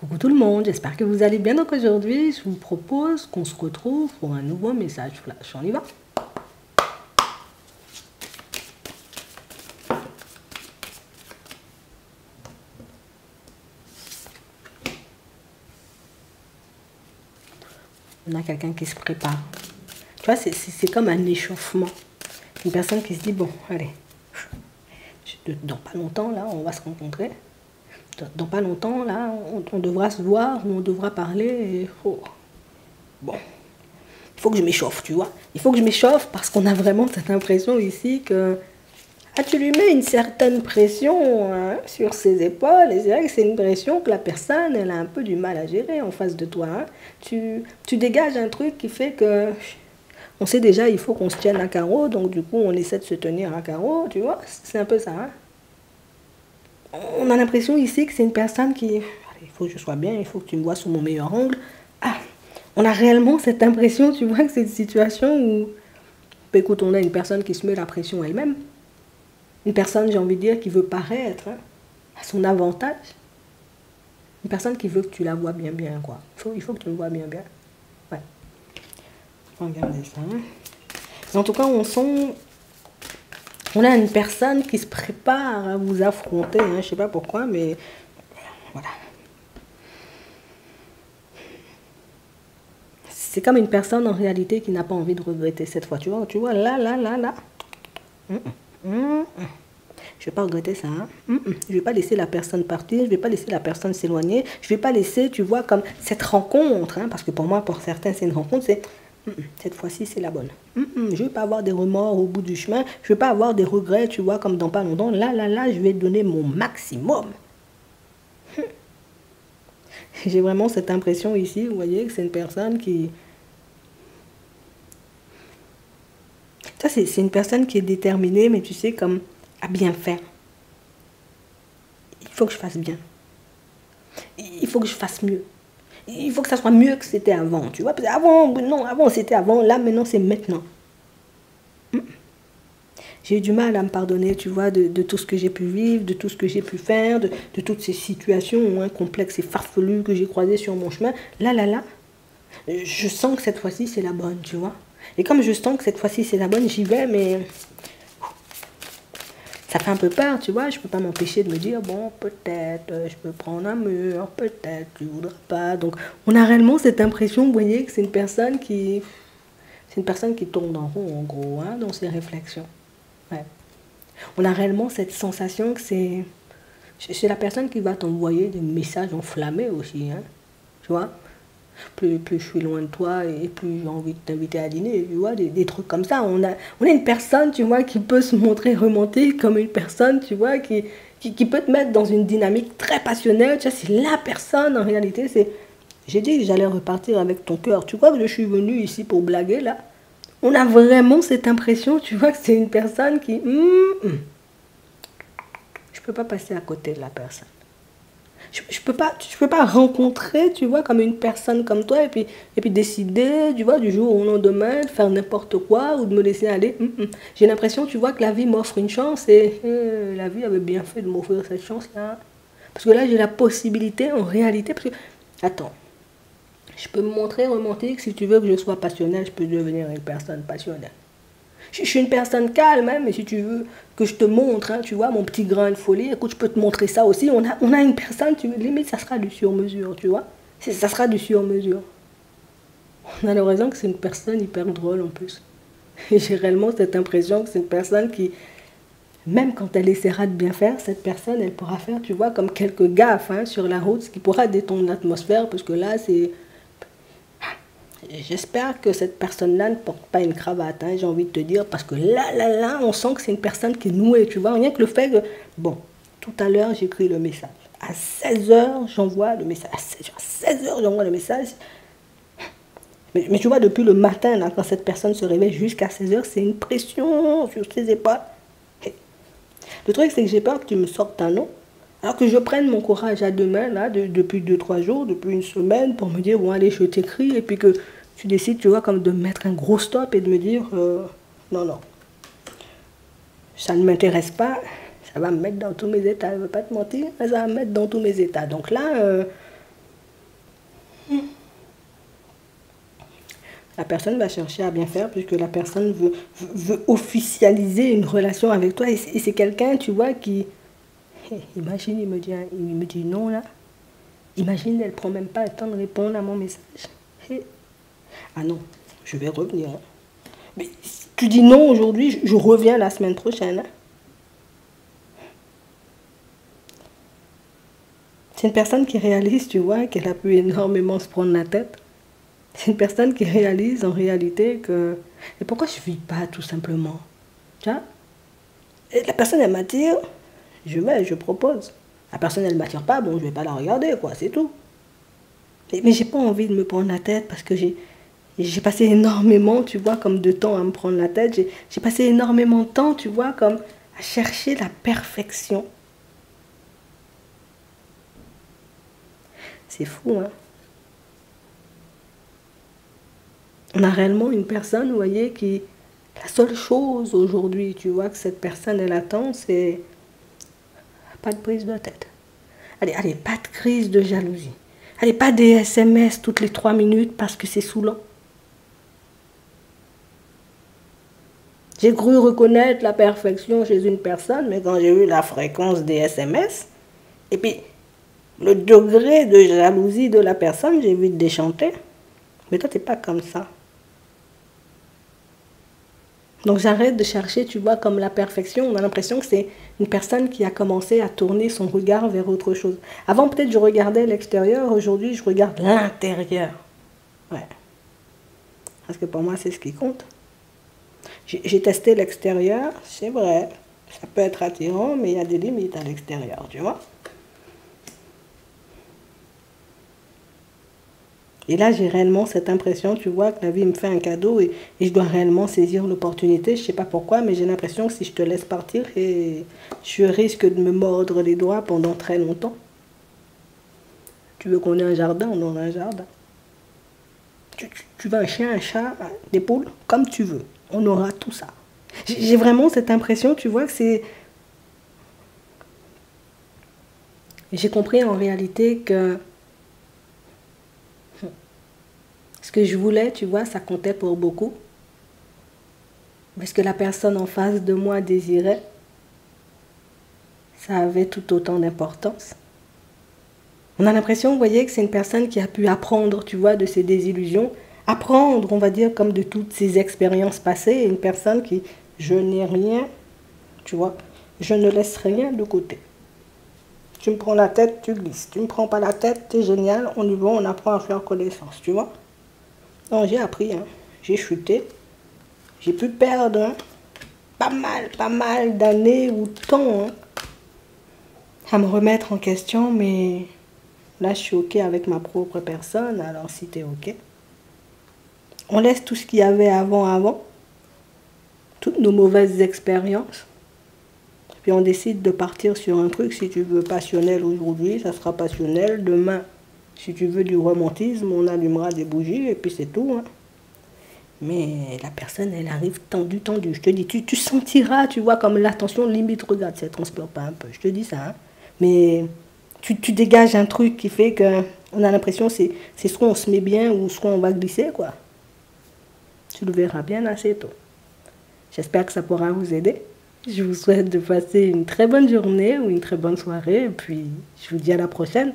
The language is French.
Coucou tout le monde, j'espère que vous allez bien. Donc aujourd'hui, je vous propose qu'on se retrouve pour un nouveau message flash. On y va? On a quelqu'un qui se prépare. Tu vois, c'est comme un échauffement. Une personne qui se dit, bon, allez, dans pas longtemps, là, on va se rencontrer. Dans pas longtemps, là, on devra se voir, on devra parler. Et, oh, bon, il faut que je m'échauffe, tu vois. Il faut que je m'échauffe parce qu'on a vraiment cette impression ici que... Ah, tu lui mets une certaine pression hein, sur ses épaules, et c'est vrai que c'est une pression que la personne, elle a un peu du mal à gérer en face de toi. Hein. Tu dégages un truc qui fait que... On sait déjà, il faut qu'on se tienne à carreau, donc du coup, on essaie de se tenir à carreau, tu vois. C'est un peu ça. Hein. On a l'impression ici que c'est une personne qui... Allez, il faut que je sois bien, il faut que tu me vois sous mon meilleur angle. Ah, on a réellement cette impression, tu vois, que c'est une situation où... Écoute, on a une personne qui se met la pression elle-même. Une personne, j'ai envie de dire, qui veut paraître hein, à son avantage. Une personne qui veut que tu la vois bien, quoi. Il faut que tu me vois bien. Ouais. Regardez ça. Hein. En tout cas, on sent... On a une personne qui se prépare à vous affronter. Hein. Je ne sais pas pourquoi, mais... Voilà. C'est comme une personne, en réalité, qui n'a pas envie de regretter cette fois. Tu vois, là. Je ne vais pas regretter ça. Hein? Je ne vais pas laisser la personne partir, je ne vais pas laisser la personne s'éloigner. Je ne vais pas laisser, tu vois, comme cette rencontre. Hein? Parce que pour moi, pour certains, c'est une rencontre. C'est cette fois-ci, c'est la bonne. Je ne vais pas avoir des remords au bout du chemin. Je ne vais pas avoir des regrets, tu vois, comme dans pas longtemps. Là, je vais donner mon maximum. J'ai vraiment cette impression ici, vous voyez, que c'est une personne qui... Ça, c'est une personne qui est déterminée, mais tu sais, comme à bien faire. Il faut que je fasse bien. Il faut que je fasse mieux. Il faut que ça soit mieux que c'était avant, tu vois. Parce avant c'était avant, là maintenant c'est maintenant. J'ai eu du mal à me pardonner, tu vois, de tout ce que j'ai pu vivre, de tout ce que j'ai pu faire, de toutes ces situations hein, complexes et farfelues que j'ai croisées sur mon chemin. Là, je sens que cette fois-ci c'est la bonne, tu vois. Et comme je sens que cette fois-ci c'est la bonne, j'y vais, mais... Ça fait un peu peur, tu vois, je peux pas m'empêcher de me dire, bon, peut-être, je peux prendre un mur, peut-être, tu voudras pas. Donc, on a réellement cette impression, vous voyez, que c'est une personne qui... C'est une personne qui tourne en rond, en gros, hein, dans ses réflexions. Ouais. On a réellement cette sensation que c'est... C'est la personne qui va t'envoyer des messages enflammés aussi, hein, tu vois. Plus je suis loin de toi et plus j'ai envie de t'inviter à dîner, tu vois, des trucs comme ça. On a une personne, tu vois, qui peut se montrer romantique comme une personne, tu vois, qui peut te mettre dans une dynamique très passionnelle. Tu vois, c'est la personne, en réalité, c'est... J'ai dit que j'allais repartir avec ton cœur. Tu crois que je suis venue ici pour blaguer, là? On a vraiment cette impression, tu vois, que c'est une personne qui... Je peux pas passer à côté de la personne. Je peux pas rencontrer, tu vois, comme une personne comme toi et puis décider, tu vois, du jour au lendemain de faire n'importe quoi ou de me laisser aller. J'ai l'impression, tu vois, que la vie m'offre une chance et la vie avait bien fait de m'offrir cette chance-là. Parce que là, j'ai la possibilité, en réalité, parce que, attends, je peux me montrer romantique, si tu veux que je sois passionnelle, je peux devenir une personne passionnelle. Je suis une personne calme, hein, mais si tu veux que je te montre, hein, tu vois, mon petit grain de folie, écoute, je peux te montrer ça aussi. On a une personne, limite, ça sera du sur-mesure, tu vois. Ça sera du sur-mesure. On a l'impression que c'est une personne hyper drôle en plus. Et j'ai réellement cette impression que c'est une personne qui, même quand elle essaiera de bien faire, cette personne, elle pourra faire, tu vois, comme quelques gaffes hein, sur la route, ce qui pourra détendre l'atmosphère, parce que là, c'est... J'espère que cette personne-là ne porte pas une cravate, hein, j'ai envie de te dire, parce que là, on sent que c'est une personne qui est nouée, tu vois, rien que le fait que... Bon, tout à l'heure, j'écris le message. À 16h, j'envoie le message. À 16h, j'envoie le message. Mais tu vois, depuis le matin, là, quand cette personne se réveille jusqu'à 16h, c'est une pression sur ses épaules. Le truc, c'est que j'ai peur que tu me sortes un nom, alors que je prenne mon courage à deux mains, là, depuis 2-3 jours, depuis une semaine, pour me dire, bon, allez, je t'écris, et puis que tu décides, tu vois, comme de mettre un gros stop et de me dire, non, ça ne m'intéresse pas, ça va me mettre dans tous mes états, je ne veux pas te mentir, ça va me mettre dans tous mes états. Donc là, La personne va chercher à bien faire puisque la personne veut officialiser une relation avec toi. Et c'est quelqu'un, tu vois, qui... Imagine, il me dit non, là. Imagine, elle ne prend même pas le temps de répondre à mon message. Ah non, je vais revenir. Hein. Mais si tu dis non aujourd'hui, je reviens la semaine prochaine. Hein. C'est une personne qui réalise, tu vois, qu'elle a pu énormément se prendre la tête. C'est une personne qui réalise en réalité que... Et pourquoi je ne vis pas tout simplement? Tu vois? Et la personne, elle m'attire, je propose. La personne, elle ne m'attire pas, bon, je ne vais pas la regarder, quoi, c'est tout. Mais j'ai pas envie de me prendre la tête parce que j'ai passé énormément, tu vois, comme de temps à me prendre la tête. J'ai passé énormément de temps, tu vois, comme à chercher la perfection. C'est fou, hein. On a réellement une personne, vous voyez, qui... La seule chose aujourd'hui, tu vois, que cette personne, elle attend, c'est pas de prise de tête. Allez, pas de crise de jalousie. Allez, pas des SMS toutes les 3 minutes parce que c'est saoulant. J'ai cru reconnaître la perfection chez une personne, mais quand j'ai vu la fréquence des SMS, et puis le degré de jalousie de la personne, j'ai vite déchanté. Mais toi, t'es pas comme ça. Donc j'arrête de chercher, tu vois, comme la perfection. On a l'impression que c'est une personne qui a commencé à tourner son regard vers autre chose. Avant, peut-être, je regardais l'extérieur. Aujourd'hui, je regarde l'intérieur. Ouais. Parce que pour moi, c'est ce qui compte. J'ai testé l'extérieur, c'est vrai. Ça peut être attirant, mais il y a des limites à l'extérieur, tu vois. Et là, j'ai réellement cette impression, tu vois, que la vie me fait un cadeau et je dois réellement saisir l'opportunité. Je ne sais pas pourquoi, mais j'ai l'impression que si je te laisse partir, je risque de me mordre les doigts pendant très longtemps. Tu veux qu'on ait un jardin, on aura un jardin. Tu veux un chien, un chat, des poules, comme tu veux. On aura tout ça. J'ai vraiment cette impression, tu vois, que c'est... J'ai compris en réalité que ce que je voulais, tu vois, ça comptait pour beaucoup. Mais ce que la personne en face de moi désirait, ça avait tout autant d'importance. On a l'impression, vous voyez, que c'est une personne qui a pu apprendre, tu vois, de ses désillusions, apprendre, on va dire, comme de toutes ses expériences passées, une personne qui, je n'ai rien, tu vois, je ne laisse rien de côté. Tu me prends la tête, tu glisses. Tu me prends pas la tête, t'es génial, on y va, on apprend à faire connaissance, tu vois. Non, j'ai appris, hein. J'ai chuté, j'ai pu perdre hein, pas mal d'années ou de temps hein, à me remettre en question, mais là, je suis OK avec ma propre personne, alors si t'es OK. On laisse tout ce qu'il y avait avant, toutes nos mauvaises expériences, puis on décide de partir sur un truc, si tu veux passionnel aujourd'hui, ça sera passionnel, demain, si tu veux du romantisme, on allumera des bougies, et puis c'est tout, hein. Mais la personne, elle arrive tendue. Je te dis, tu sentiras, tu vois, comme l'attention limite, regarde si elle ne transpire pas un peu. Je te dis ça, hein. Mais tu dégages un truc qui fait qu'on a l'impression que c'est soit on se met bien ou soit on va glisser, quoi. Tu le verras bien assez tôt. J'espère que ça pourra vous aider. Je vous souhaite de passer une très bonne journée ou une très bonne soirée. Et puis, je vous dis à la prochaine.